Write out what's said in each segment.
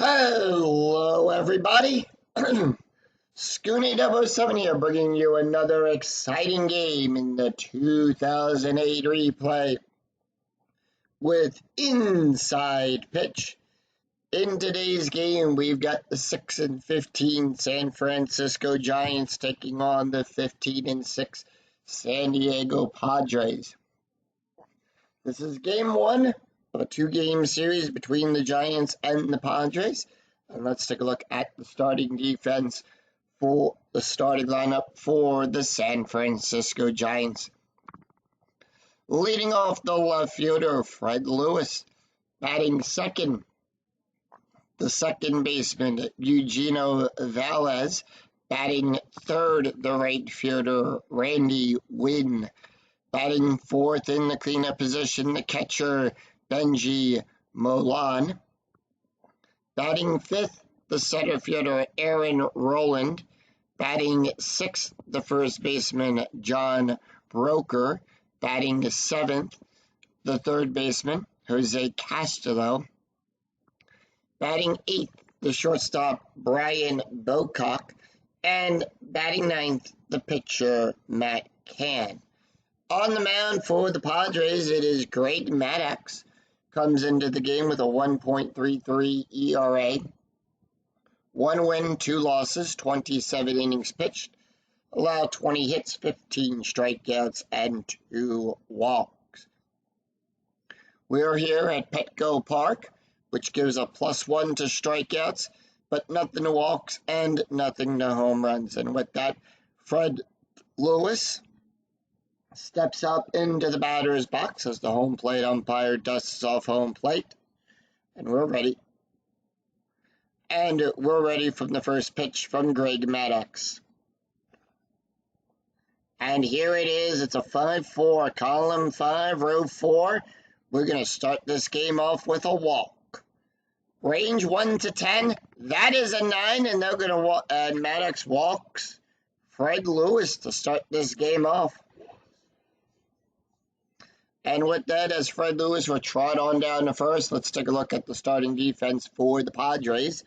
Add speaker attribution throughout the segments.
Speaker 1: Hello, everybody. Scooney 007 here, bringing you another exciting game in the 2008 replay with Inside Pitch. In today's game, we've got the 6-15 San Francisco Giants taking on the 15-6 San Diego Padres. This is game one of a two-game series between the Giants and the Padres. And let's take a look at the starting defense for the starting lineup for the San Francisco Giants. Leading off the left fielder, Fred Lewis. Batting second, the second baseman, Eugenio Velez. Batting third, the right fielder, Randy Winn. Batting fourth in the cleanup position, the catcher, Benji Molan. Batting fifth, the center fielder, Aaron Rowland. Batting sixth, the first baseman, John Broker. Batting seventh, the third baseman, Jose Castillo. Batting eighth, the shortstop, Brian Bocock. And batting ninth, the pitcher, Matt Can. On the mound for the Padres, it is Greg Maddux. Comes into the game with a 1.33 ERA. 1 win, 2 losses, 27 innings pitched. Allowed 20 hits, 15 strikeouts, and 2 walks. We're here at Petco Park, which gives a +1 to strikeouts, but nothing to walks and nothing to home runs. And with that, Fred Lewis steps up into the batter's box as the home plate umpire dusts off home plate. And we're ready. And we're ready from the first pitch from Greg Maddux. And here it is. It's a 5-4, column 5, row 4. We're going to start this game off with a walk. Range 1 to 10. That is a 9, and they're going to and Maddux walks Fred Lewis to start this game off. And with that, as Fred Lewis will trot on down to first, let's take a look at the starting defense for the Padres.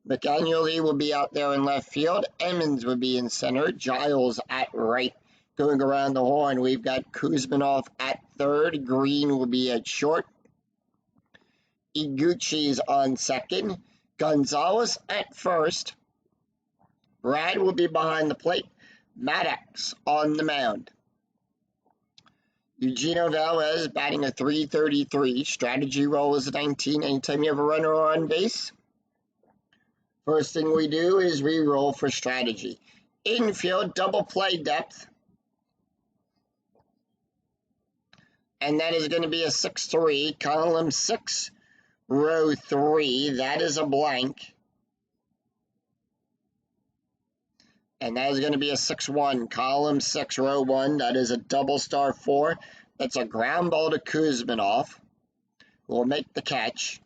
Speaker 1: McAnually will be out there in left field. Emmons will be in center. Giles at right. Going around the horn, we've got Kuzmanov at third. Green will be at short. Iguchi's on second. Gonzalez at first. Brad will be behind the plate. Maddux on the mound. Eugenio Velez batting a .333. Strategy roll is a 19. Anytime you have a runner on base, first thing we do is re-roll for strategy. Infield, double play depth. And that is going to be a 6-3, column 6, row 3. That is a blank. And that is going to be a 6-1, column 6, row 1. That is a double star 4. That's a ground ball to Kuzmanov. We'll make the catch.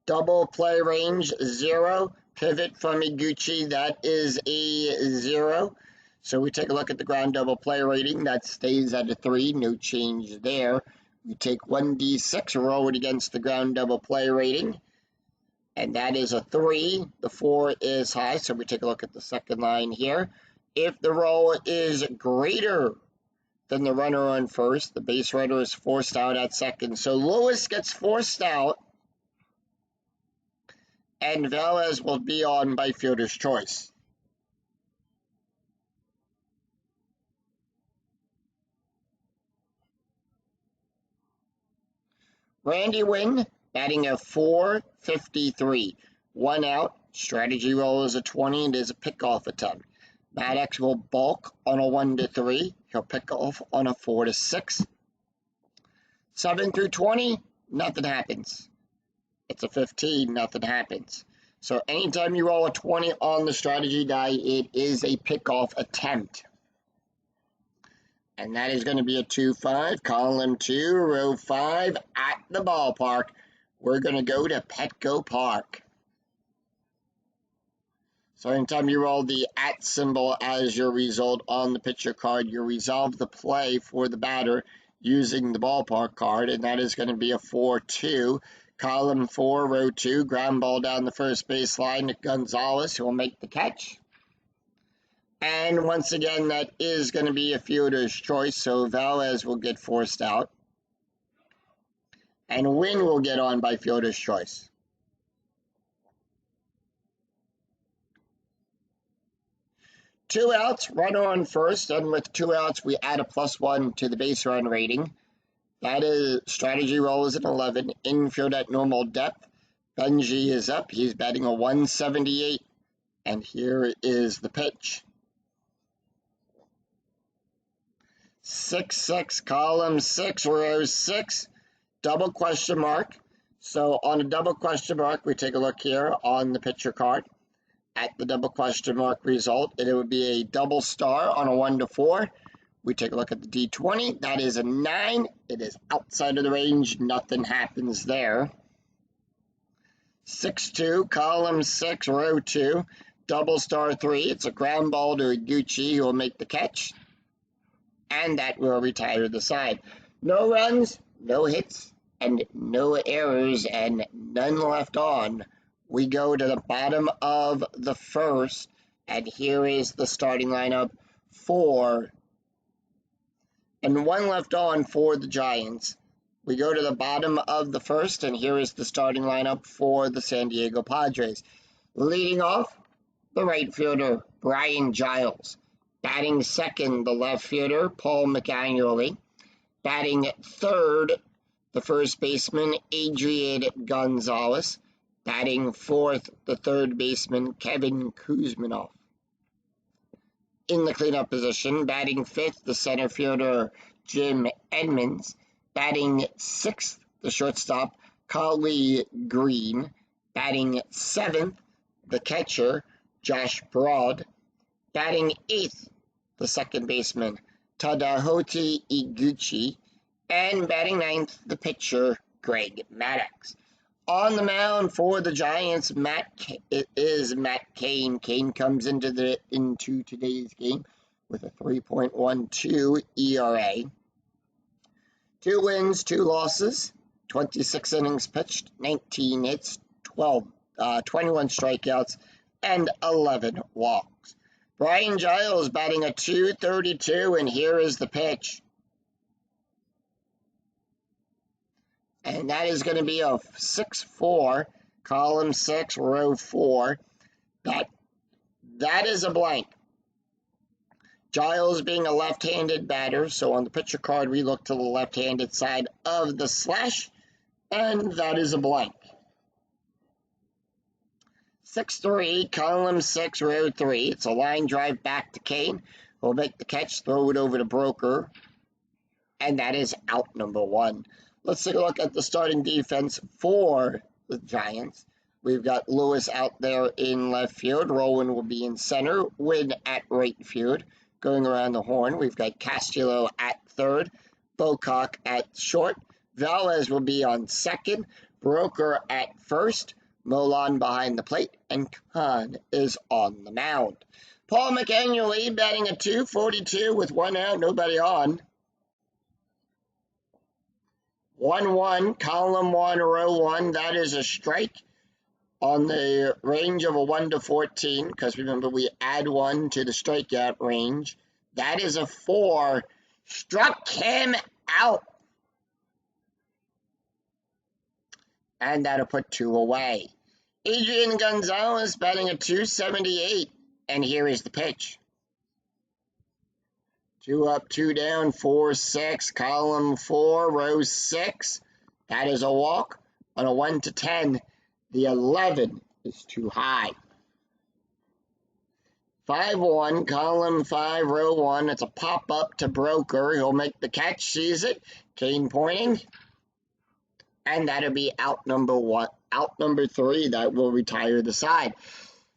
Speaker 1: Double play range 0. Pivot from Iguchi. That is a 0. So we take a look at the ground double play rating. That stays at a 3. No change there. We take 1d6, roll it against the ground double play rating. And that is a 3. The 4 is high, so we take a look at the second line here. If the roll is greater than the runner on first, the base runner is forced out at second. So Lewis gets forced out, and Velez will be on by fielder's choice. Randy Winn batting a .453. 1 out. Strategy roll is a 20. It is a pickoff attempt. Maddux will balk on a 1 to 3. He'll pick off on a 4 to 6. 7 through 20, nothing happens. It's a 15, nothing happens. So anytime you roll a 20 on the strategy die, it is a pickoff attempt. And that is going to be a 2-5, column 2, row 5, at the ballpark. We're going to go to Petco Park. So anytime you roll the @ symbol as your result on the pitcher card, you resolve the play for the batter using the ballpark card, and that is going to be a 4-2, column 4, row 2, ground ball down the first baseline to Gonzalez, who will make the catch. And once again, that is going to be a fielder's choice, so Velez will get forced out. And Wynn will get on by fielder's choice. Two outs, runner on first, and with 2 outs, we add a +1 to the base run rating. That is, strategy roll is an 11, infield at normal depth. Benji is up, he's batting a 178, and here is the pitch. 6-6, column 6, row 6, double question mark. So on a double question mark, we take a look here on the pitcher card. At the double question mark result, it would be a double star on a 1-4. We take a look at the D20. That is a 9. It is outside of the range. Nothing happens there. 6-2, column 6, row 2, double star 3. It's a ground ball to Iguchi, who will make the catch. And that will retire the side. No runs, no hits, and no errors, and none left on. We go to the bottom of the first, and here is the starting lineup for, and 1 left on for the Giants. We go to the bottom of the first, and here is the starting lineup for the San Diego Padres. Leading off, the right fielder, Brian Giles. Batting second, the left fielder, Paul McAnually. Batting third, the first baseman, Adrian Gonzalez. Batting fourth, the third baseman, Kevin Kuzminoff. In the cleanup position, batting fifth, the center fielder, Jim Edmonds. Batting sixth, the shortstop, Collie Green. Batting seventh, the catcher, Josh Broad. Batting eighth, the second baseman, Tadahoti Iguchi. And batting ninth, the pitcher, Greg Maddux. On the mound for the Giants, it is Matt Cain. Cain comes into today's game with a 3.12 ERA. 2 wins, 2 losses, 26 innings pitched, 19 hits, 21 strikeouts, and 11 walks. Brian Giles batting a .232, and here is the pitch. And that is going to be a 6-4, column 6, row 4. That is a blank. Giles being a left-handed batter, so on the pitcher card we look to the left-handed side of the slash, and that is a blank. 6-3, column 6, row 3. It's a line drive back to Kane. We'll make the catch, throw it over to Broker, and that is out number 1. Let's take a look at the starting defense for the Giants. We've got Lewis out there in left field. Rowan will be in center. Wynn at right field. Going around the horn, we've got Castillo at third. Bocock at short. Velez will be on second. Broker at first. Molan behind the plate. And Khan is on the mound. Paul McAnually batting a .242 with 1 out, nobody on. 1-1, column 1, row 1, that is a strike on the range of a 1-14, because remember we add 1 to the strikeout range. That is a 4, struck him out. And that'll put 2 away. Adrian Gonzalez batting a .278, and here is the pitch. 2 up, 2 down, 4-6, column 4, row 6. That is a walk. On a 1-10, the 11 is too high. 5-1, column 5, row 1. It's a pop-up to Broker. He'll make the catch, sees it. Kane pointing. And that'll be out number 1. Out number 3, that will retire the side.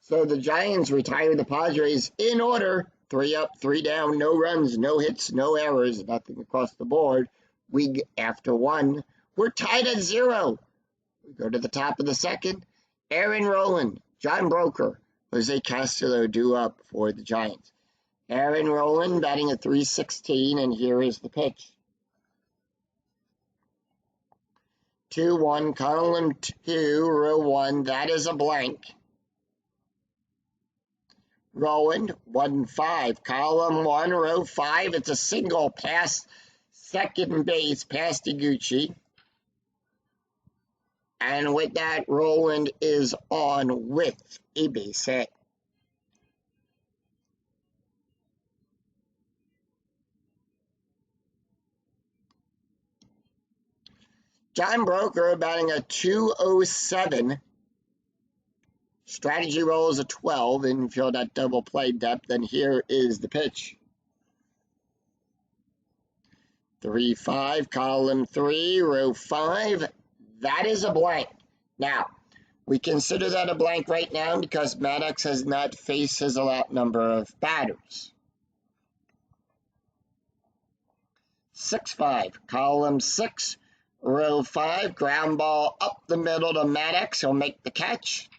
Speaker 1: So the Giants retire the Padres in order. 3 up, 3 down, no runs, no hits, no errors, nothing across the board. After 1, we're tied at 0. We go to the top of the second. Aaron Rowland, John Broker, Jose Castillo due up for the Giants. Aaron Rowland batting at .316, and here is the pitch. 2-1, column 2, row 1, that is a blank. Rowan, 1-5, column 1, row 5, it's a single past second base, past Iguchi. And with that, Roland is on with a base hit. John Broker batting a 207. Strategy roll is a 12, infield at double play depth, and here is the pitch. 3-5, column 3, row 5. That is a blank. Now, we consider that a blank right now because Maddox has not faced his allowed number of batters. 6-5, column 6, row 5, ground ball up the middle to Maddox. He'll make the catch.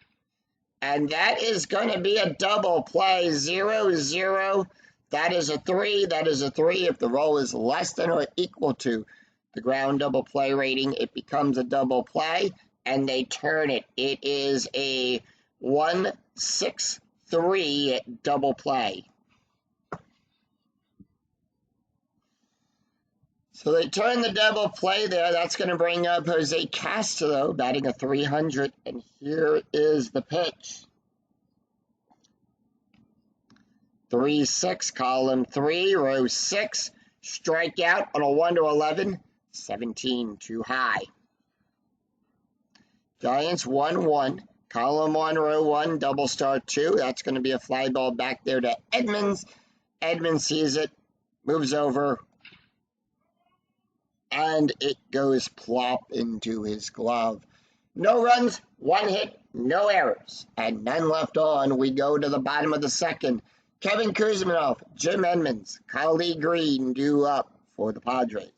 Speaker 1: And that is going to be a double play, 0-0. That is a 3. That is a 3. If the roll is less than or equal to the ground double play rating, it becomes a double play, and they turn it. It is a 1-6-3 double play. So they turn the double play there. That's going to bring up Jose Castro batting a 300, and here is the pitch. 3-6, column 3, row 6, strikeout on a 1-11, 17 too high. Giants 1-1, column 1, row 1, double star 2. That's going to be a fly ball back there to Edmonds. Edmonds sees it, moves over, and it goes plop into his glove. No runs, 1 hit, no errors, and none left on. We go to the bottom of the second. Kevin Kuzminoff, Jim Edmonds, Kyle Green due up for the Padres.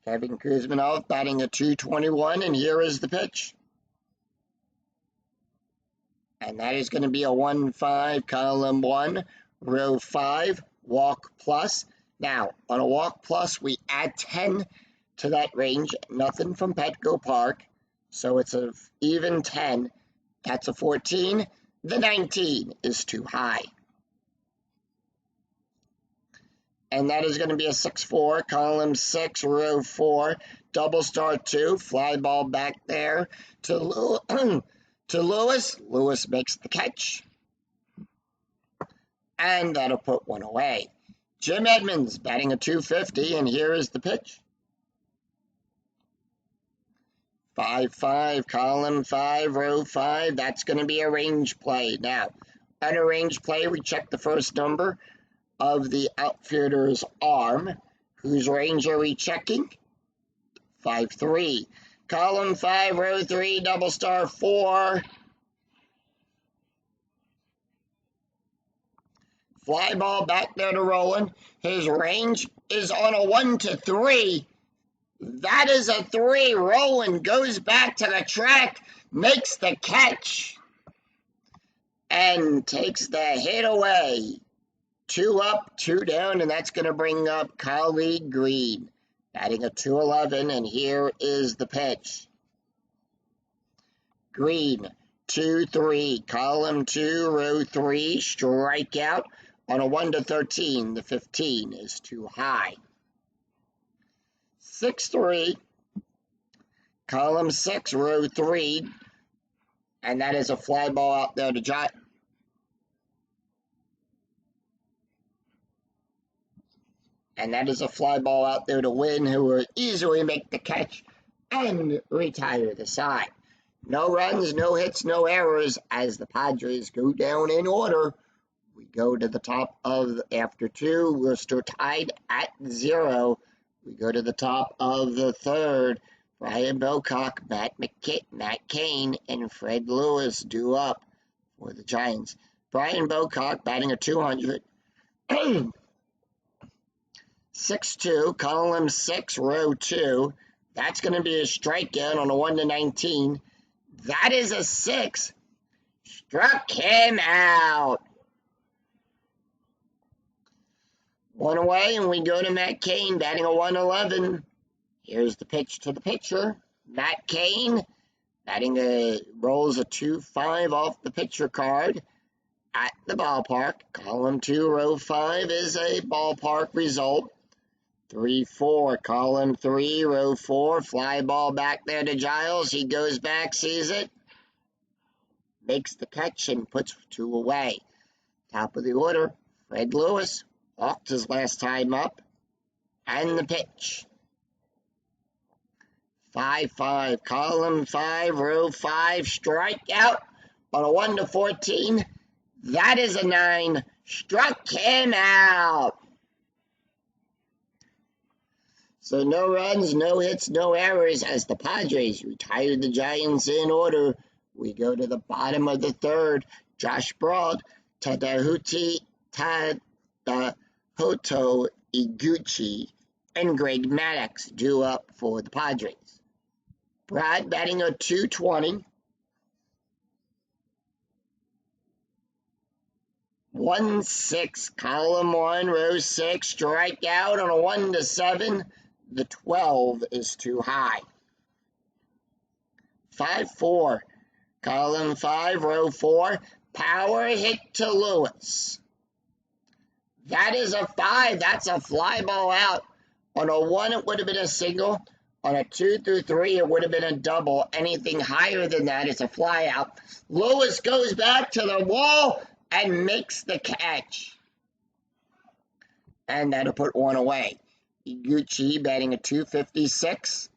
Speaker 1: Kevin Kuzminoff batting a 221, and here is the pitch. And that is going to be a 1-5, column 1, row 5, walk plus. Now, on a walk plus, we add 10 to that range, nothing from Petco Park, so it's an even 10. That's a 14. The 19 is too high. And that is going to be a 6-4, column 6, row 4, double star 2, fly ball back there to Lewis. Lewis makes the catch. And that'll put one away. Jim Edmonds batting a 250, and here is the pitch. 5-5, column 5, row 5. That's going to be a range play. Now, on a range play, we check the first number of the outfielder's arm. Whose range are we checking? 5-3. Column 5, row 3, double star 4. Fly ball back there to Roland. His range is on a 1-3. That is a 3. Roland goes back to the track, makes the catch, and takes the hit away. 2 up, 2 down, and that's going to bring up Kyle Green, batting a 211, and here is the pitch. Green, 2-3, column 2, row 3, strikeout on a 1-13. The 15 is too high. 6-3, column 6, row 3, and that is a fly ball out there to Jot. And that is a fly ball out there to Win, who will easily make the catch and retire the side. No runs, no hits, no errors as the Padres go down in order. We go to the top of, after 2, we're still tied at 0. We go to the top of the 3rd. Brian Bocock, Matt Cain, and Fred Lewis due up for the Giants. Brian Bocock batting a 200. 6-2, column 6, row 2. That's going to be a strikeout on a 1-19. That is a 6. Struck him out. 1 away, and we go to Matt Cain batting a 111. Here's the pitch to the pitcher. Matt Cain rolls a 2-5 off the pitcher card at the ballpark. Column 2, row 5 is a ballpark result. 3-4, column 3, row 4, fly ball back there to Giles. He goes back, sees it, makes the catch, and puts 2 away. Top of the order, Fred Lewis walked his last time up, and the pitch. 5-5, column 5, row 5, strikeout on a 1-14. That is a 9. Struck him out. So no runs, no hits, no errors as the Padres retired the Giants in order. We go to the bottom of the third. Josh Broad, Tadahuti Tadahoto Iguchi, and Greg Maddux due up for the Padres. Brad batting a 220. 1-6, column 1, row 6, strikeout on a 1-7. The 12 is too high. 5-4, column 5, row 4, power hit to Lewis. That is a 5. That's a fly ball out. On a 1, it would have been a single. On a 2 through 3, it would have been a double. Anything higher than that is a fly out. Lewis goes back to the wall and makes the catch. And that'll put 1 away. Iguchi batting a 256.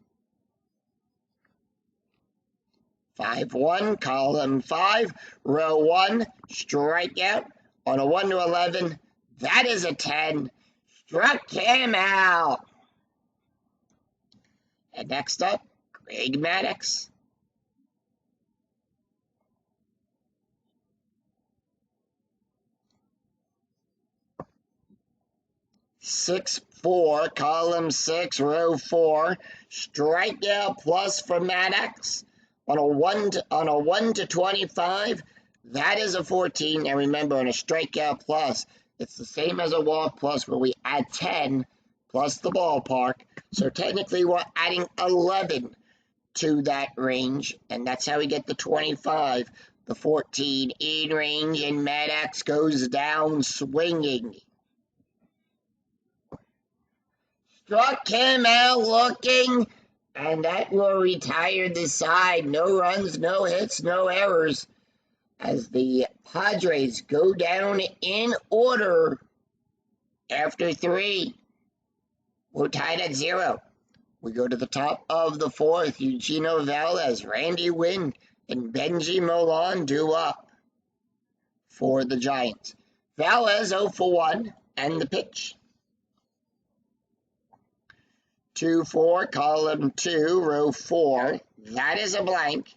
Speaker 1: 5-1, column 5, row 1, strikeout on a 1-11. That is a 10. Struck him out. And next up, Greg Maddux. 6-4, column 6, row 4, strikeout plus for Maddux on a 1-25. That is a 14. And remember, on a strikeout plus, it's the same as a walk plus, where we add 10 plus the ballpark. So technically, we're adding 11 to that range, and that's how we get the 25. The 14 in range, and Maddux goes down swinging. Struck him out looking, and that will retire the side. No runs, no hits, no errors, as the Padres go down in order after 3. We're tied at 0. We go to the top of the 4th. Eugenio Velez, Randy Wynn, and Benji Milan due up for the Giants. Velez 0 for 1, and the pitch. 2-4, column 2, row 4. That is a blank.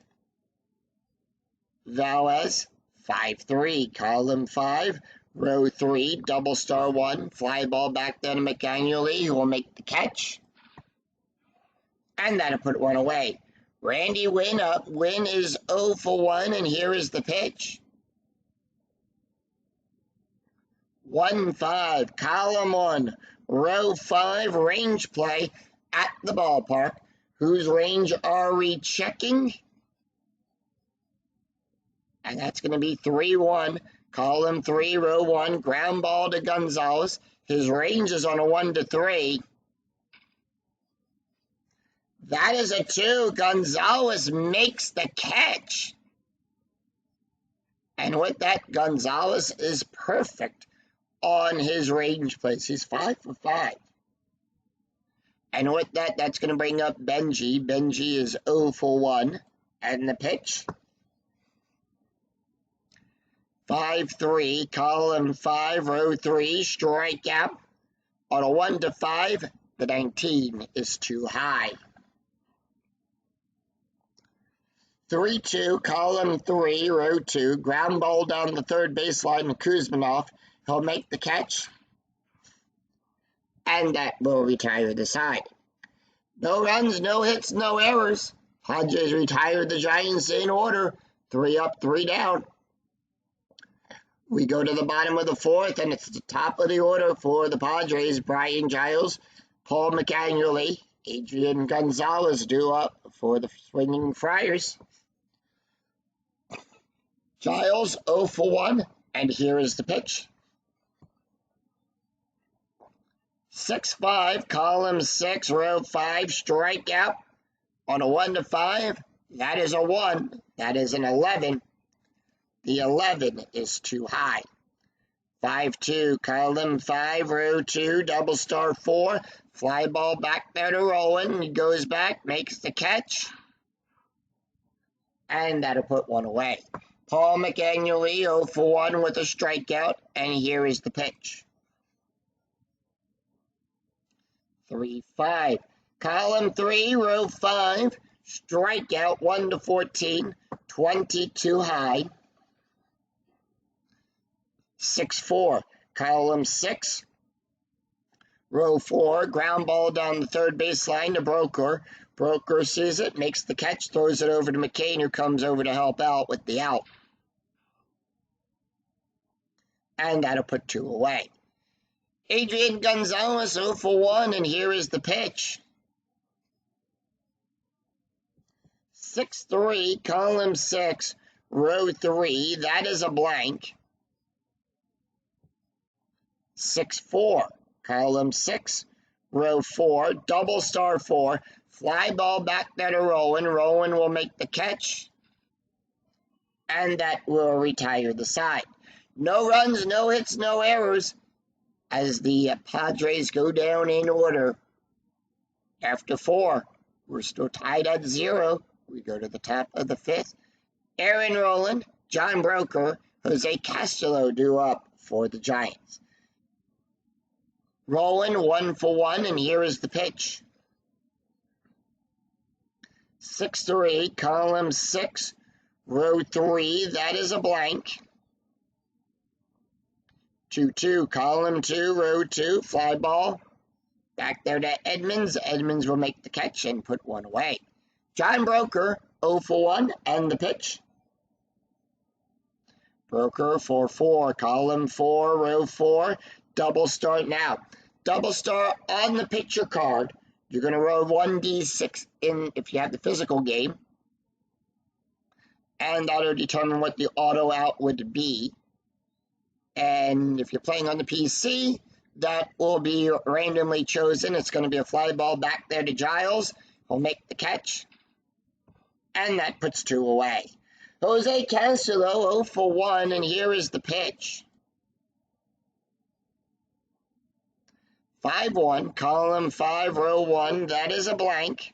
Speaker 1: Velez 5-3, column 5, row 3, double star 1. Fly ball back down to McAnually, who will make the catch. And that'll put 1 away. Randy Wynn up. Wynn is 0 for 1, and here is the pitch. 1-5, column 1, row 5, range play at the ballpark. Whose range are we checking? And that's going to be 3-1, column 3, row 1, ground ball to Gonzalez. His range is on a 1-3. That is a 2. Gonzalez makes the catch. And with that, Gonzalez is perfect on his range plays. He's 5 for 5. And with that, that's going to bring up Benji. Benji is 0 for 1. And the pitch. 5-3, column 5, row 3, strikeout. On a 1-5, the 19 is too high. 3-2, column 3, row 2, ground ball down the third baseline to Kuzminoff. He'll make the catch, and that will retire the side. No runs, no hits, no errors. Padres retired the Giants in order. 3 up, 3 down. We go to the bottom of the 4th, and it's the top of the order for the Padres. Brian Giles, Paul McAnually, Adrian Gonzalez due up for the Swinging Friars. Giles 0 for 1, and here is the pitch. 6-5, column 6, row 5, strikeout on a 1 to 5. That is a 1. That is an 11. The 11 is too high. 5-2, column 5, row 2, double star 4. Fly ball back there to Rowan. He goes back, makes the catch. And that'll put one away. Paul McAnally 0 for 1 with a strikeout. And here is the pitch. 3-5. Column 3, row 5. Strikeout 1 to 14. 22 high. 6-4. Column 6. Row 4. Ground ball down the third baseline to Broker. Broker sees it, makes the catch, throws it over to McCain, who comes over to help out with the out. And that'll put 2 away. Adrian Gonzalez 0 for 1, and here is the pitch. 6-3, column 6, row 3. That is a blank. 6-4, column 6, row 4, double star 4. Fly ball back there to Rowan. Rowan will make the catch. And that will retire the side. No runs, no hits, no errors, as the Padres go down in order. After 4, we're still tied at 0. We go to the top of the 5th. Aaron Rowland, John Broker, Jose Castillo due up for the Giants. Rowland 1 for 1, and here is the pitch. 6-3, column 6, row 3. That is a blank. 2-2, column 2, row 2, fly ball. Back there to Edmonds. Edmonds will make the catch and put 1 away. John Broker 0 for 1, and the pitch. Broker 4-4, column 4, row 4, double star now. Double star on the pitcher card. You're going to roll 1d6 in if you have the physical game. And that'll determine what the auto out would be. And if you're playing on the PC, that will be randomly chosen. It's going to be a fly ball back there to Giles. He'll make the catch. And that puts 2 away. Jose Castillo 0 for 1, and here is the pitch. 5-1, column 5, row 1. That is a blank.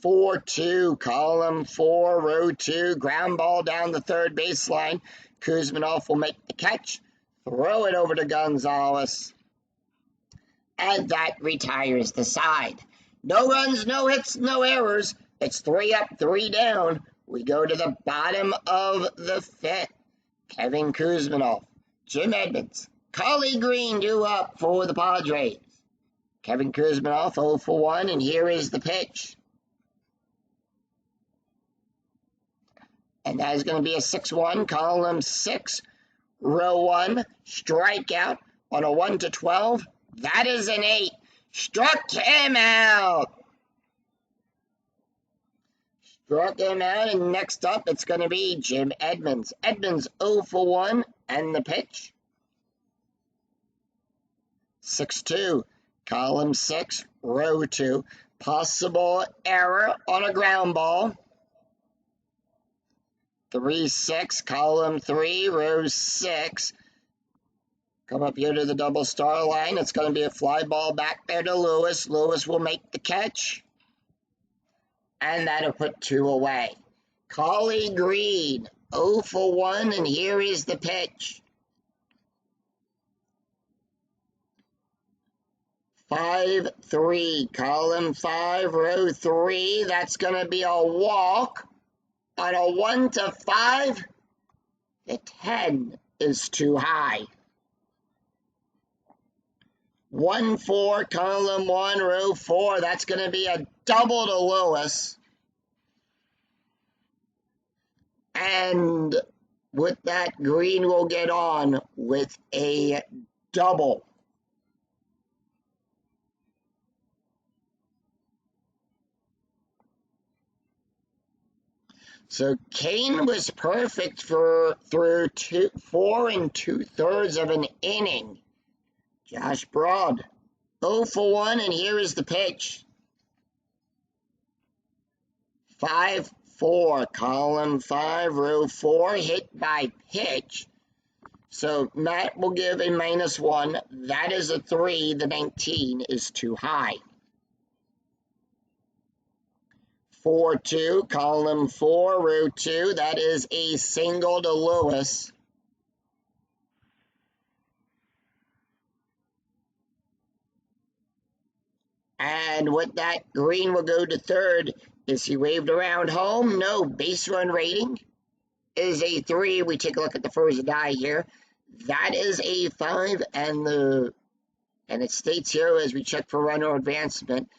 Speaker 1: 4-2, column 4, row 2. Ground ball down the third baseline. Kuzminoff will make the catch. Throw it over to Gonzalez. And that retires the side. No runs, no hits, no errors. It's 3 up, 3 down. We go to the bottom of the 5th. Kevin Kuzminoff, Jim Edmonds, Collie Green due up for the Padres. Kevin Kuzminoff 0 for 1, and here is the pitch. And that is going to be a 6-1, column 6, row 1, strikeout on a 1 to 12. That is an 8. Struck him out. Struck him out, and next up it's going to be Jim Edmonds. Edmonds 0 for 1, and the pitch. 6-2, column 6, row 2. Possible error on a ground ball. 3-6, column 3, row 6. Come up here to the double star line. It's going to be a fly ball back there to Lewis. Lewis will make the catch. And that'll put 2 away. Collie Green 0 for 1, and here is the pitch. 5-3, column 5, row 3. That's going to be a walk. On a 1 to 5, the 10 is too high. 1-4, column 1, row 4. That's going to be a double to Lewis. And with that, Green will get on with a double. So Kane was perfect for through 4 2/3 of an inning. Josh Broad, 0 for 1, and here is the pitch. 5-4, column 5, row 4, hit by pitch. So Matt will give a -1. That is a 3. The 19 is too high. 4-2, column 4, row 2. That is a single to Lewis. And with that, Green will go to third. Is he waved around home? No. Base run rating is a 3. We take a look at the first die here. That is a 5, and it states here as we check for runner advancement,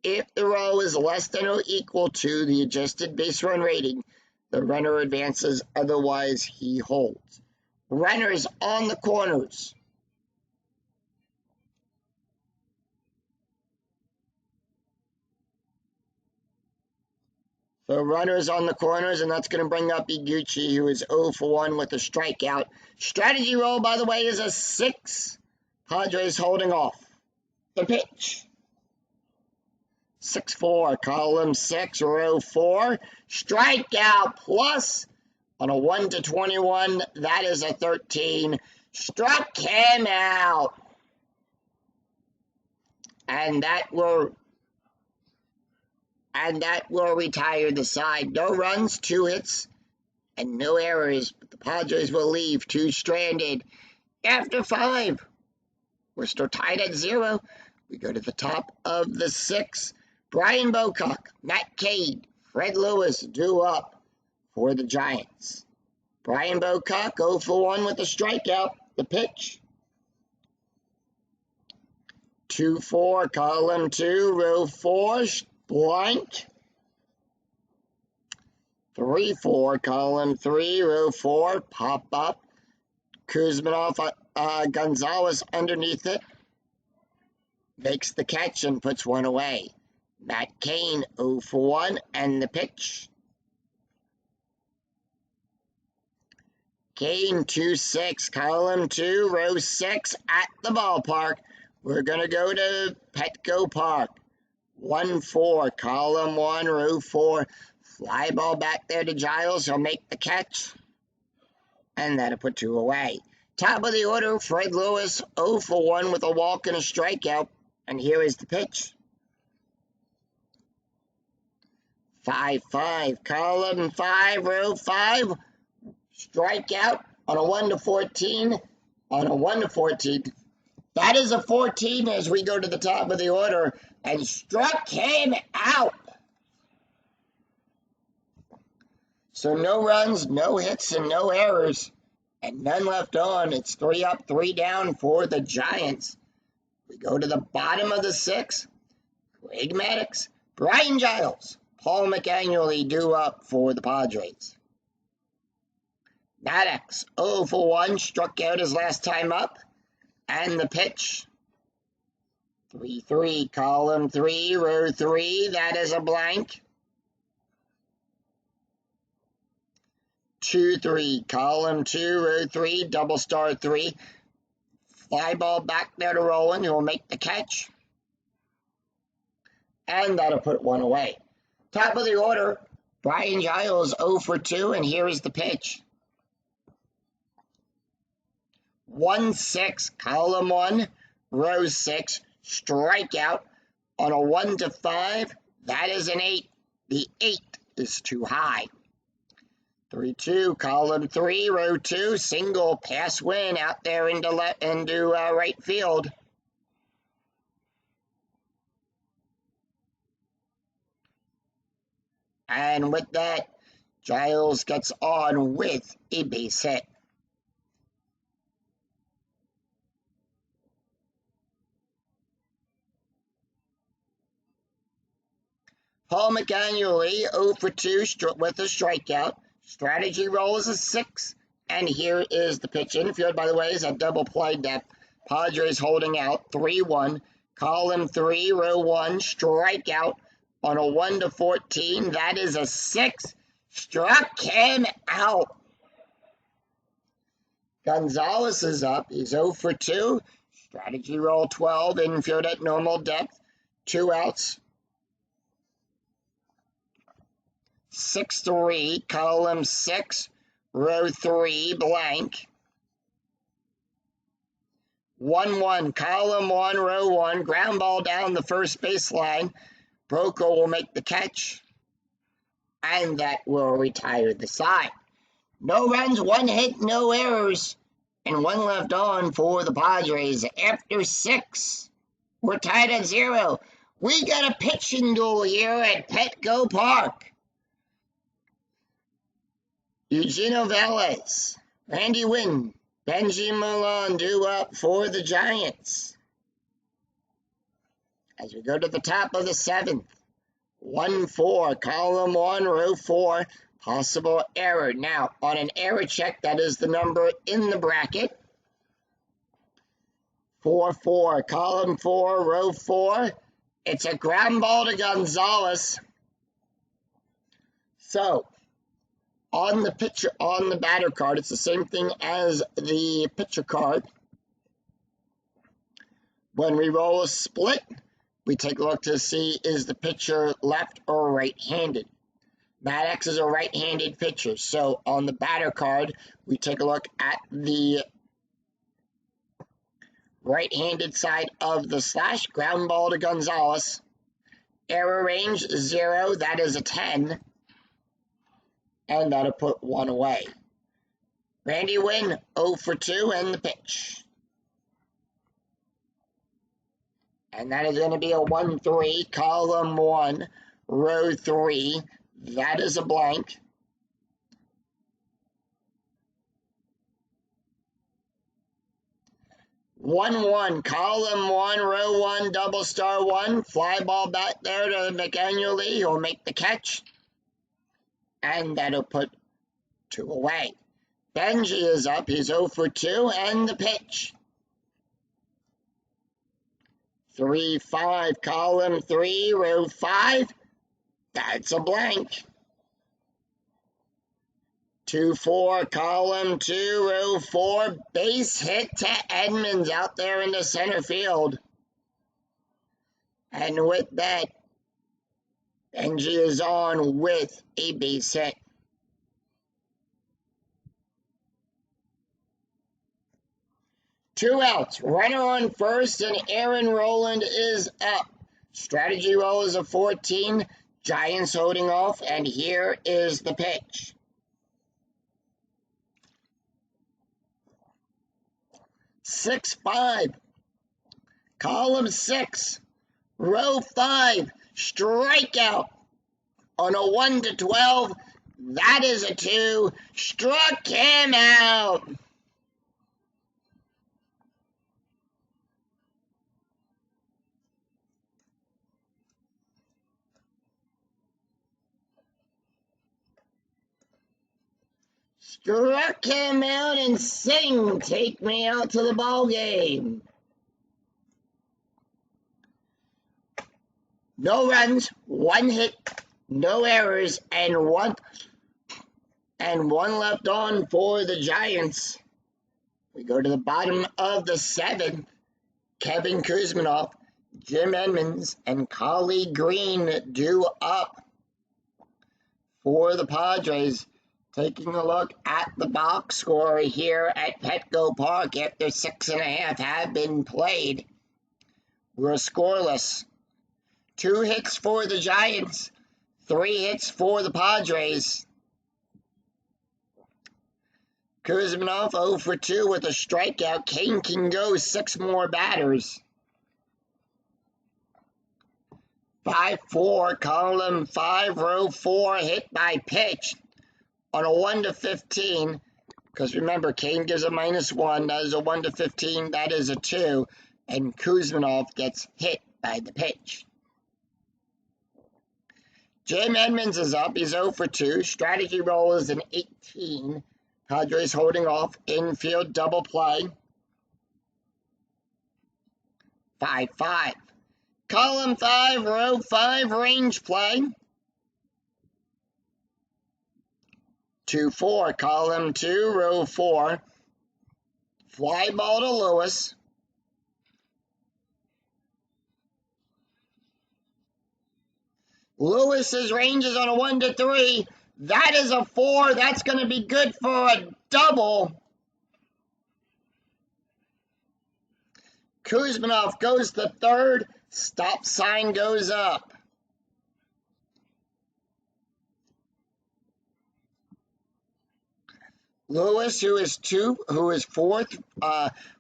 Speaker 1: if the row is less than or equal to the adjusted base run rating, the runner advances, otherwise he holds. Runners on the corners. So runners on the corners, and that's going to bring up Iguchi, who is 0 for 1 with a strikeout. Strategy roll, by the way, is a 6. Padres holding off. The pitch. 6-4, column 6, row 4. Strikeout plus on a 1-21. That is a 13. Struck him out. And that will retire the side. No runs, 2 hits, and no errors. But the Padres will leave 2 stranded. After 5, we're still tied at 0. We go to the top of the 6. Brian Bocock, Matt Cade, Fred Lewis due up for the Giants. Brian Bocock, 0 for 1 with a strikeout. The pitch. 2-4, column 2, row 4, blank. 3-4, column 3, row 4, pop up. Kuzmanov, Gonzalez underneath it. Makes the catch and puts 1 away. Matt Cain, 0 for 1, and the pitch. Cain, 2-6, column 2, row 6, at the ballpark. We're going to go to Petco Park. 1-4, column 1, row 4. Fly ball back there to Giles. He'll make the catch. And that'll put 2 away. Top of the order, Fred Lewis, 0 for 1 with a walk and a strikeout. And here is the pitch. 5-5, column 5, row 5. Strikeout on a 1-14. On a 1-14. That is a 14 as we go to the top of the order. And struck him out. So no runs, no hits, and no errors. And none left on. It's 3 up, 3 down for the Giants. We go to the bottom of the 6. Craig Maddox, Brian Giles, Paul McAnually due up for the Padres. Maddox, 0 for 1, struck out his last time up. And the pitch. 3-3, column 3, row 3, that is a blank. 2-3, column 2, row 3, double star 3. Fly ball back there to Roland, who will make the catch. And that'll put 1 away. Top of the order, Brian Giles, 0 for 2, and here is the pitch. 1-6, column 1, row 6, strikeout on a 1-5. That is an 8. The 8 is too high. 3-2, column 3, row 2, single pass win out there into right field. And with that, Giles gets on with a base hit. Paul McAnually, 0 for 2 with a strikeout. Strategy roll is a 6. And here is the pitch. Infield, by the way, is a double play depth. Padres holding out, 3-1. Column 3, row 1, strikeout on a 1-14. That is a 6. Struck him out. Gonzalez is up. He's 0 for 2. Strategy roll 12. Infield at normal depth. 2 outs. 6-3. Column 6. Row 3. Blank. 1-1. Column 1. Row 1. Ground ball down the first baseline. Broco will make the catch. And that will retire the side. No runs, 1 hit, no errors, and 1 left on for the Padres. After 6, we're tied at 0. We got a pitching duel here at Petco Park. Eugenio Velez, Randy Wynn, Benji Milan due up for the Giants. As we go to the top of the 7th, 1-4, column 1, row 4. Possible error. Now, on an error check, that is the number in the bracket. 4-4, column 4, row 4. It's a ground ball to Gonzalez. So, on the batter card, it's the same thing as the pitcher card. When we roll a split, we take a look to see is the pitcher left or right-handed. Maddox is a right-handed pitcher, so on the batter card, we take a look at the right-handed side of the slash. Ground ball to Gonzalez. Error range 0, that is a 10. And that'll put 1 away. Randy Wynn, 0 for 2, and the pitch. And that is going to be a 1-3, column 1, row 3. That is a blank. One, column 1, row 1, double star 1. Fly ball back there to McAnually. He'll make the catch. And that'll put 2 away. Benji is up. He's 0 for 2, and the pitch. 3-5, column 3, row 5. That's a blank. 2-4, column 2, row 4. Base hit to Edmonds out there in the center field. And with that, Benji is on with a base hit. Two outs. Runner on first, and Aaron Rowland is up. Strategy roll is a 14. Giants holding off, and here is the pitch. 6-5, column 6, row 5, strikeout on a 1-12. That is a 2. Struck him out. Struck him out and sing, take me out to the ball game. No runs, 1 hit, no errors, and one left on for the Giants. We go to the bottom of the 7th. Kevin Kuzminoff, Jim Edmonds, and Collie Green due up for the Padres. Taking a look at the box score here at Petco Park after 6.5 have been played. We're scoreless. 2 hits for the Giants, 3 hits for the Padres. Kuzminoff 0 for 2 with a strikeout. Kane can go 6 more batters. 5-4, column 5, row 4, hit by pitch. On a 1-15, because remember, Kane gives a -1, that is a 1-15, that is a 2, and Kuzminoff gets hit by the pitch. Jim Edmonds is up, he's 0 for 2, strategy roll is an 18, Padres holding off, infield double play. 5-5, column 5, row 5, range play. 2-4, column 2, row 4. Fly ball to Lewis. Lewis's range is on a 1-3. That is a 4. That's going to be good for a double. Kuzmanov goes to third. Stop sign goes up. Lewis, who is fourth,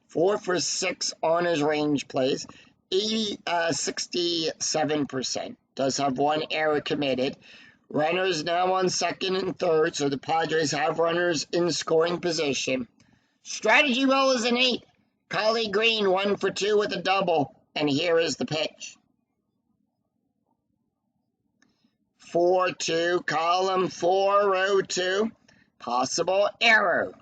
Speaker 1: 4 for 6 on his range plays, 67%. Does have one error committed. Runners now on second and third, so the Padres have runners in scoring position. Strategy roll is an 8. Collie Green 1 for 2 with a double, and here is the pitch. 4-2, column 4, row 2. Possible error.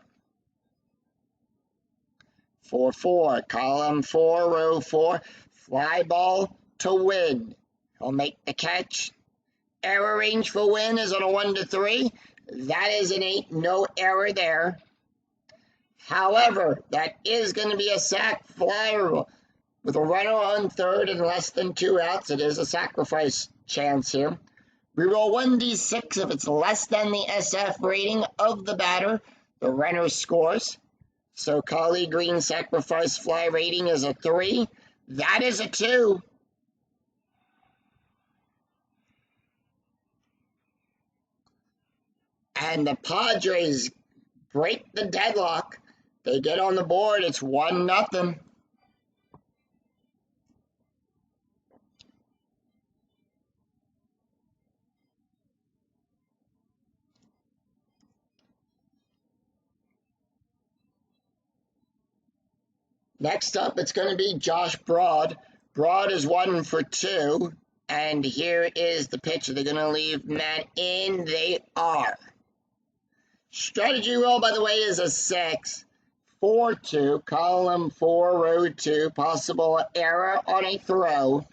Speaker 1: 4-4, column 4, row 4. Fly ball to Win. He'll make the catch. Error range for Win is on a 1-3. That is an 8. No error there. However, that is going to be a sac fly with a runner on third and less than 2 outs. It is a sacrifice chance here. We roll 1d6 if it's less than the SF rating of the batter. The runner scores. So Collie Green sacrifice fly rating is a 3. That is a 2. And the Padres break the deadlock. They get on the board. It's 1-0. Next up, it's going to be Josh Broad. Broad is 1 for 2. And here is the pitch. They're going to leave Matt in. They are. Strategy roll, by the way, is a 6. 4-2, column 4, row 2. Possible error on a throw.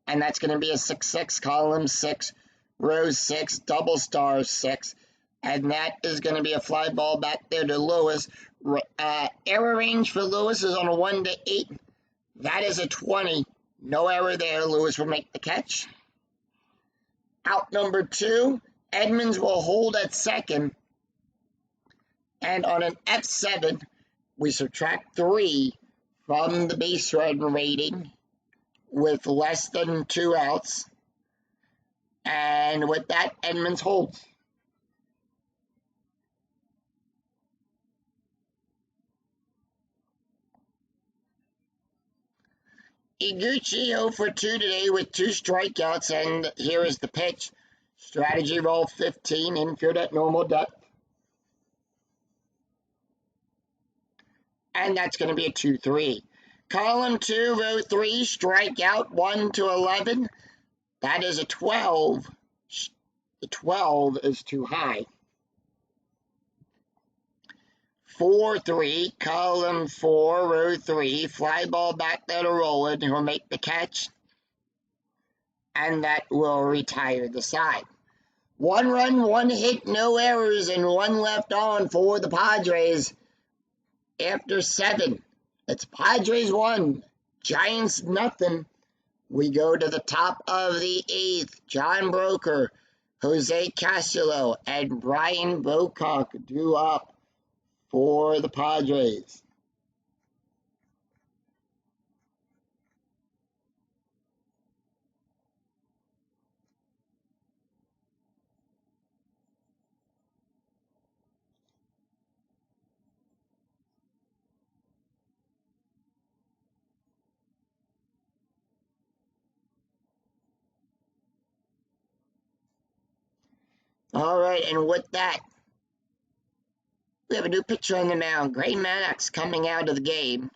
Speaker 1: And that's going to be a 6-6, column 6, row 6, double star 6. And that is going to be a fly ball back there to Lewis. Error range for Lewis is on a 1-8. That is a 20. No error there. Lewis will make the catch. Out number 2, Edmonds will hold at second. And on an F7, we subtract 3 from the base run rating with less than 2 outs. And with that, Edmonds holds. Iguchi 0 for 2 today with 2 strikeouts, and here is the pitch. Strategy roll 15, infield at normal depth. And that's going to be a 2-3. Column 2, row 3, strikeout 1-11. That is a 12. The 12 is too high. 4-3, column 4, row 3, fly ball back there to Roland, who will make the catch, and that will retire the side. 1 run, 1 hit, no errors, and 1 left on for the Padres after 7. It's Padres 1, Giants nothing. We go to the top of the 8th. John Broker, Jose Castillo, and Brian Bocock due up for the Padres. All right, and with that, we have a new pitcher on the mound. Gray Maddox coming out of the game.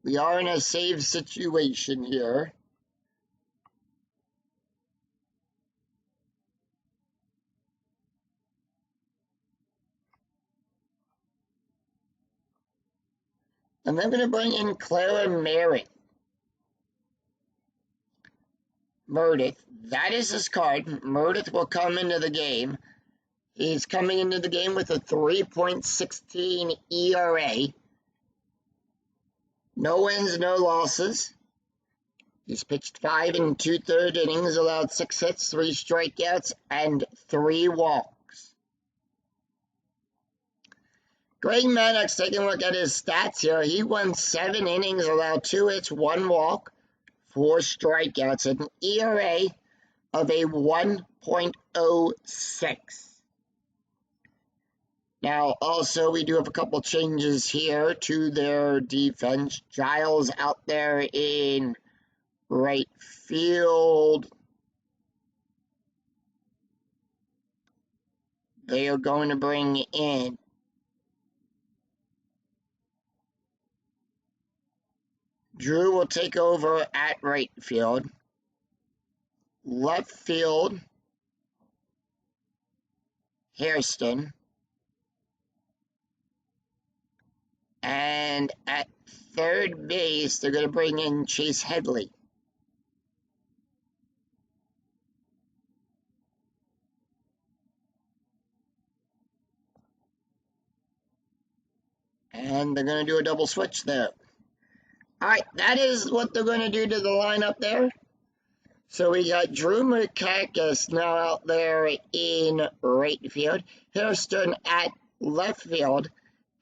Speaker 1: We are in a save situation here. And I'm going to bring in Clara Meredith. That is his card. Meredith will come into the game. He's coming into the game with a 3.16 ERA. No wins, no losses. He's pitched 5 2/3 innings, allowed 6 hits, 3 strikeouts, and 3 walks. Greg Maddox, taking a look at his stats here. He won 7 innings, allowed 2 hits, 1 walk, 4 strikeouts, and an ERA of a 1.06. Now, also, we do have a couple changes here to their defense. Giles out there in right field. They are going to bring in Drew will take over at right field. Left field, Hairston. And at third base, they're going to bring in Chase Headley. And they're going to do a double switch there. All right, that is what they're going to do to the lineup there. So we got Drew Mukakis now out there in right field. Hairston at left field.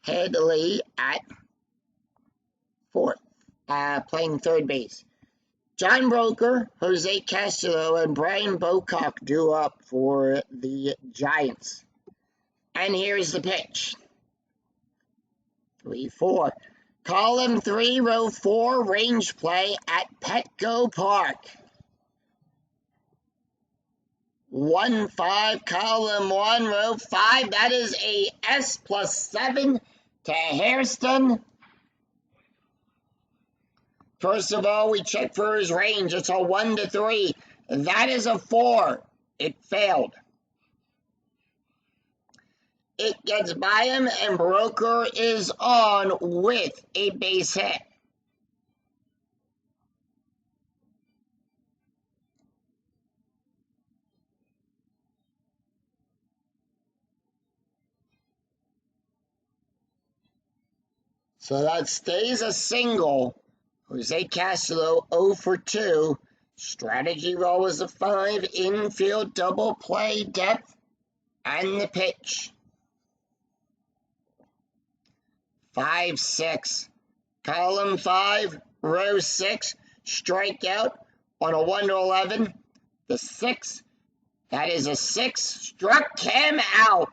Speaker 1: Headley at fourth, playing third base. John Broker, Jose Castro, and Brian Bocock due up for the Giants. And here's the pitch. 3-4. Column 3, row 4, range play at Petco Park. 1-5, column 1, row 5. That is a S+7 to Hairston. First of all, we check for his range. It's a 1-3. That is a 4. It failed. It gets by him, and Broker is on with a base hit. So that stays a single. Jose Castro 0 for 2. Strategy roll is a 5. Infield double play depth. And the pitch. 5-6. Column 5, row 6. Strikeout on a 1-11. The 6. That is a 6. Struck him out.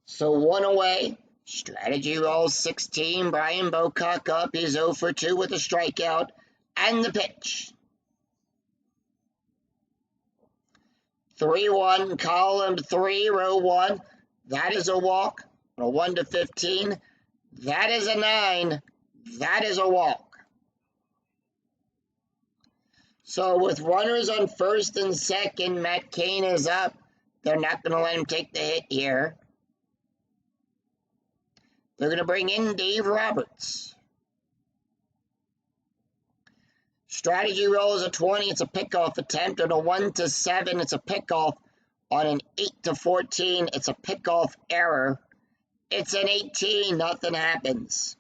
Speaker 1: So 1 away. Strategy roll 16. Brian Bocock up. He's 0 for 2 with a strikeout. And the pitch. 3-1. Column 3, row 1. That is a walk. On a 1-15. That is a 9. That is a walk. So with runners on first and second, Matt Cain is up. They're not going to let him take the hit here. They're going to bring in Dave Roberts. Strategy roll is a 20. It's a pickoff attempt. On a 1-7, it's a pickoff. On an 8-14, it's a pickoff error. It's an 18. Nothing happens.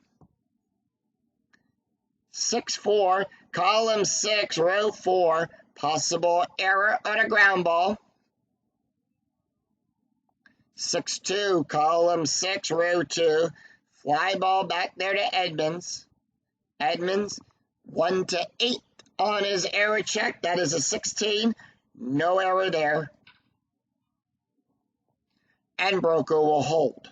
Speaker 1: 6-4. Column 6, row 4. Possible error on a ground ball. 6-2. Column 6, row 2. Fly ball back there to Edmonds. Edmonds, 1-8 on his error check. That is a 16. No error there. And Broker will hold.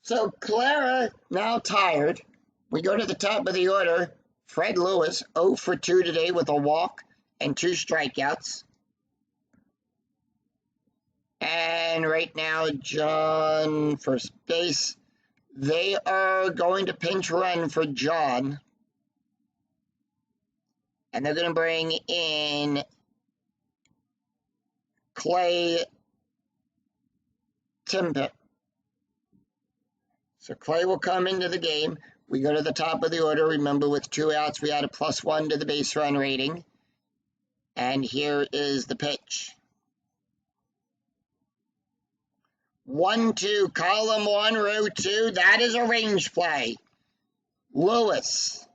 Speaker 1: So Clara, now tired. We go to the top of the order. Fred Lewis, 0 for 2 today with a walk and 2 strikeouts. And right now, John, first base. They are going to pinch run for John. And they're going to bring in Clay Timpett. So Clay will come into the game. We go to the top of the order. Remember, with 2 outs, we add a +1 to the base run rating. And here is the pitch. 1-2, column 1, row 2. That is a range play. Lewis.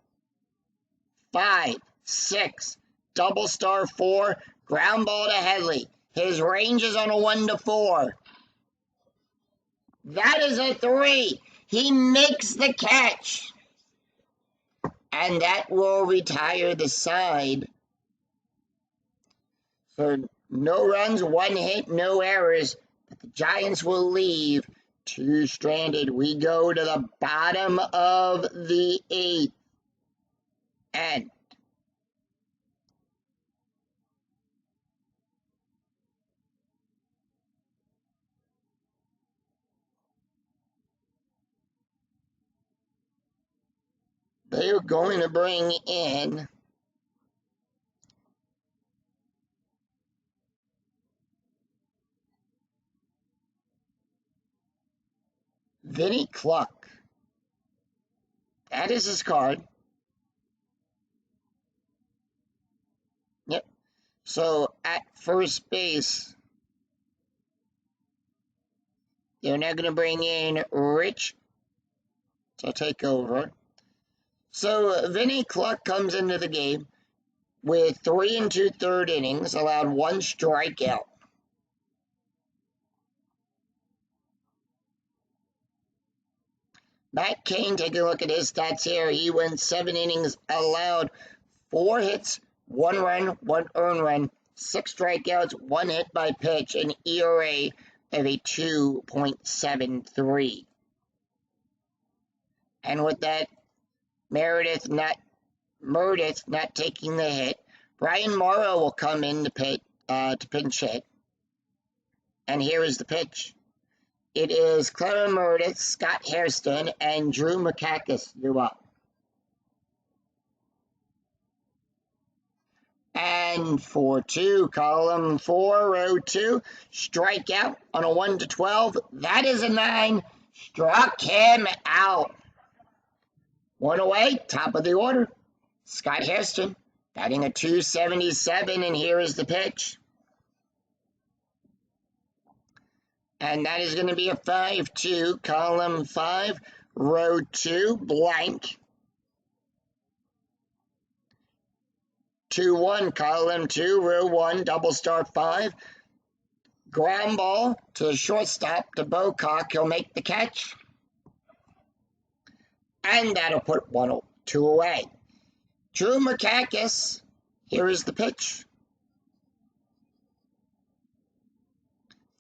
Speaker 1: 5, 6, double star 4, ground ball to Headley. His range is on a 1-4. That is a 3. He makes the catch. And that will retire the side. So no runs, 1 hit, no errors. But the Giants will leave 2 stranded. We go to the bottom of the 8th. And they are going to bring in Vinny Cluck. That is his card. Yep. So at first base, they're now going to bring in Rich to take over. So Vinny Cluck comes into the game with 3 2/3 innings, allowed 1 strikeout. Matt Cain, take a look at his stats here. He went 7 innings, allowed 4 hits, 1 run, 1 earned run, 6 strikeouts, 1 hit by pitch, an ERA of a 2.73. And with that, Meredith not taking the hit. Brian Morrow will come in to pinch hit. And here is the pitch. It is Clara Meredith, Scott Hairston, and Drew Makakis due up. And for 2, column 4, row 2, strikeout on a 1-12. That is a 9. Struck him out. 1 away, top of the order. Scott Hairston, batting a .277, and here is the pitch. And that is going to be a 5-2, column 5, row 2, blank. 2-1, column 2, row 1, double star 5. Ground ball to the shortstop, to Bocock. He'll make the catch. And that'll put 2 away. Drew Makakis, here is the pitch.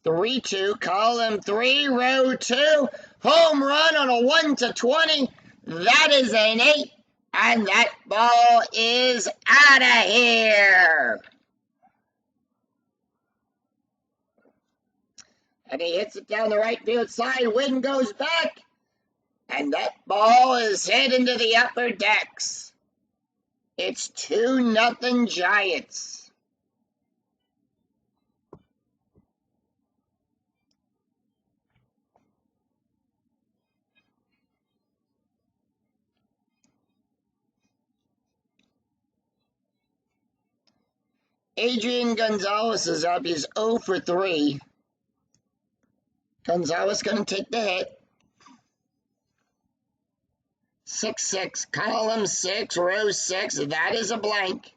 Speaker 1: 3-2, column 3, row 2, home run on a 1-20. That is an 8, and that ball is out of here. And he hits it down the right field side. Wind goes back, and that ball is hit into the upper decks. It's 2-0 Giants. Adrian Gonzalez is up. He's 0 for 3. Gonzalez going to take the hit. 6-6, column 6, row 6. That is a blank.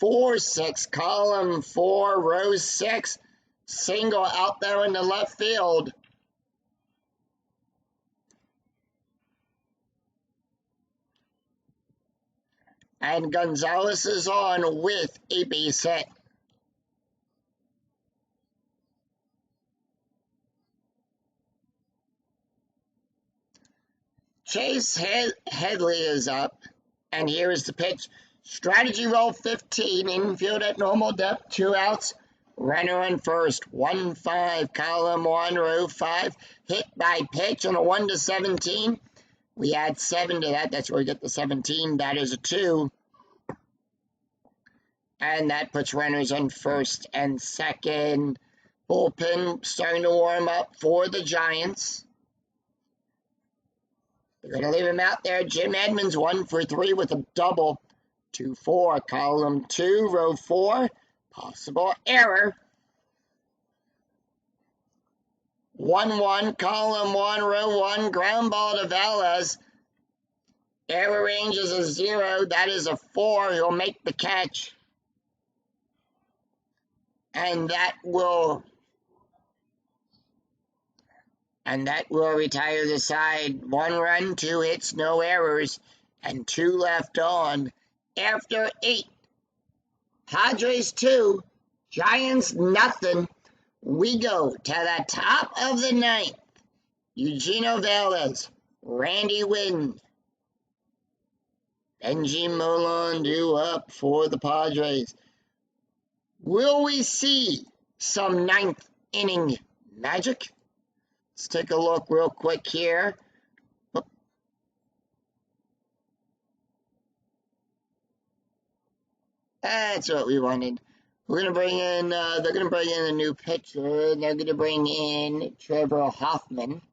Speaker 1: 4-6, column 4, row 6. Single out there in the left field. And Gonzalez is on with a base hit. Chase Headley is up, and here is the pitch. Strategy roll 15, infield at normal depth, 2 outs, runner on first, 1-5, column 1, row 5, hit by pitch on a 1-17. We add 7 to that, that's where we get the 17, that is a 2. And that puts runners on first and second. Bullpen starting to warm up for the Giants. They're going to leave him out there. Jim Edmonds 1 for 3 with a double. 2-4, column 2, row 4. Possible error. 1-1, column 1, row 1. Ground ball to Velez. Error range is a 0. That is a 4. He'll make the catch. And that will retire the side. 1 run, 2 hits, no errors, and 2 left on. After 8, Padres 2, Giants nothing. We go to the top of the 9th. Eugenio Velez, Randy Wynn, Benji Molon due up for the Padres. Will we see some 9th inning magic? Let's take a look real quick here. That's what we wanted. We're gonna bring in. They're gonna bring in a new pitcher. They're gonna bring in Trevor Hoffman.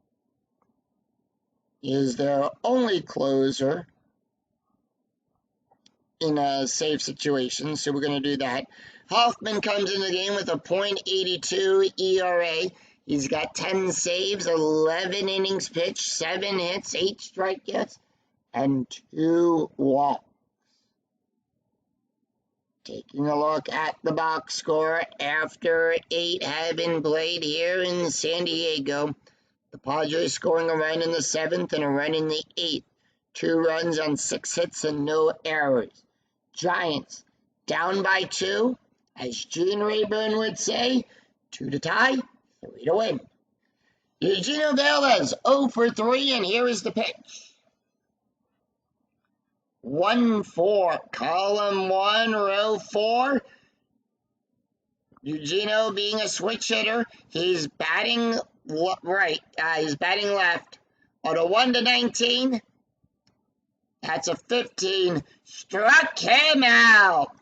Speaker 1: He is their only closer in a safe situation, so we're gonna do that. Hoffman comes in the game with a .82 ERA. He's got 10 saves, 11 innings pitched, 7 hits, 8 strikeouts, and 2 walks. Taking a look at the box score after 8 have been played here in San Diego. The Padres scoring a run in the 7th and a run in the 8th. 2 runs on 6 hits and no errors. Giants down by 2, as Gene Rayburn would say, 2 to tie, 3 to win. Eugenio Velez 0 for 3, and here is the pitch. 1-4, column 1, row 4. Eugenio being a switch hitter, he's batting right. He's batting left. On a 1 to 19, that's a 15. Struck him out.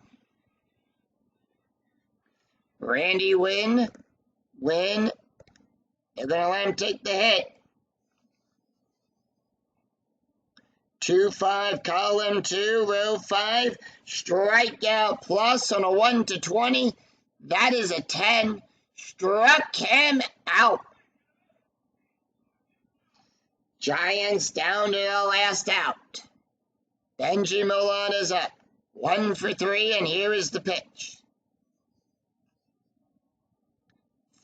Speaker 1: Randy Wynn. They're going to let him take the hit. 2-5, column 2, row 5. Strikeout plus on a 1 to 20. That is a 10. Struck him out. Giants down to the last out. Benji Molon is up. 1 for 3, and here is the pitch.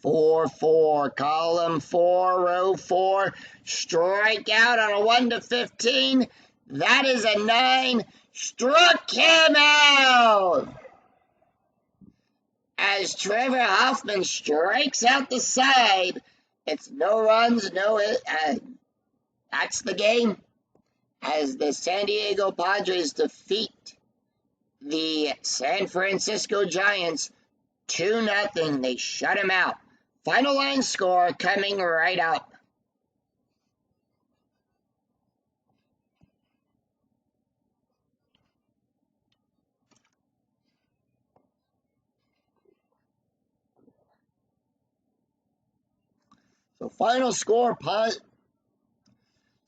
Speaker 1: 4-4, column 4, row 4. Strikeout on a 1 to 15. That is a 9. Struck him out. As Trevor Hoffman strikes out the side, it's no runs, no hit. That's the game. As the San Diego Padres defeat the San Francisco Giants 2-0. They shut him out. Final line score coming right up. So final score,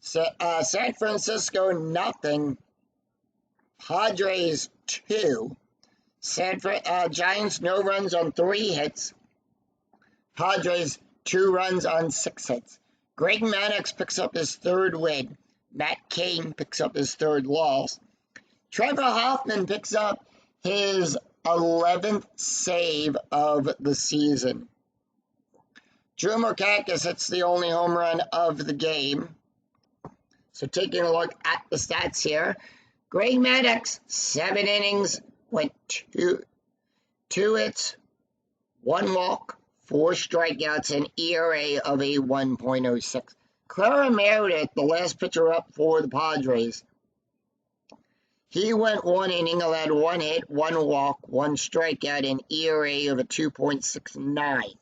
Speaker 1: San Francisco 0, Padres 2. Giants no runs on 3 hits. Padres 2 runs on 6 hits. Greg Maddux picks up his 3rd win. Matt Cain picks up his 3rd loss. Trevor Hoffman picks up his 11th save of the season. Drew Markakis hits the only home run of the game. So taking a look at the stats here. Greg Maddux, 7 innings, went 2 hits, 1 walk, 4 strikeouts, and ERA of a 1.06. Clara Meredith, the last pitcher up for the Padres, he went 1 inning, allowed 1 hit, 1 walk, 1 strikeout, and ERA of a 2.69.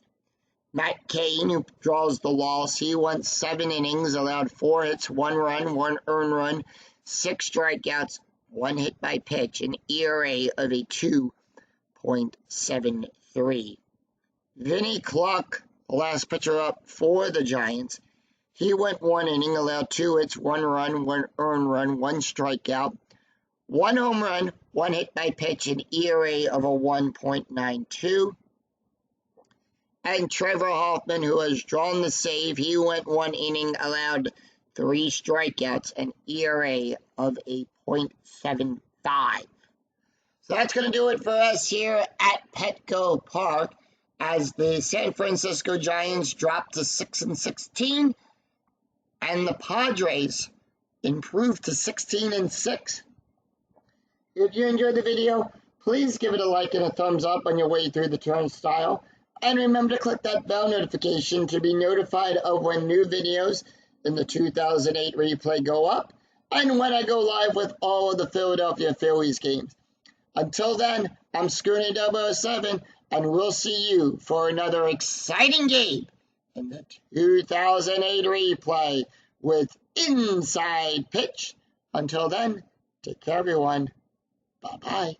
Speaker 1: Matt Cain, who draws the loss, he went 7 innings, allowed 4 hits, 1 run, 1 earned run, 6 strikeouts, 1 hit by pitch, an ERA of a 2.73. Vinny Clark, the last pitcher up for the Giants. He went 1 inning, allowed 2 hits, 1 run, 1 earned run, 1 strikeout, 1 home run, 1 hit by pitch, an ERA of a 1.92. And Trevor Hoffman, who has drawn the save, he went 1 inning, allowed 3 strikeouts, an ERA of a .75. So that's going to do it for us here at Petco Park as the San Francisco Giants drop to 6-16 and the Padres improve to 16-6. If you enjoyed the video, please give it a like and a thumbs up on your way through the turnstile. And remember to click that bell notification to be notified of when new videos in the 2008 replay go up and when I go live with all of the Philadelphia Phillies games. Until then, I'm Scooter 007, and we'll see you for another exciting game in the 2008 replay with Inside Pitch. Until then, take care, everyone. Bye-bye.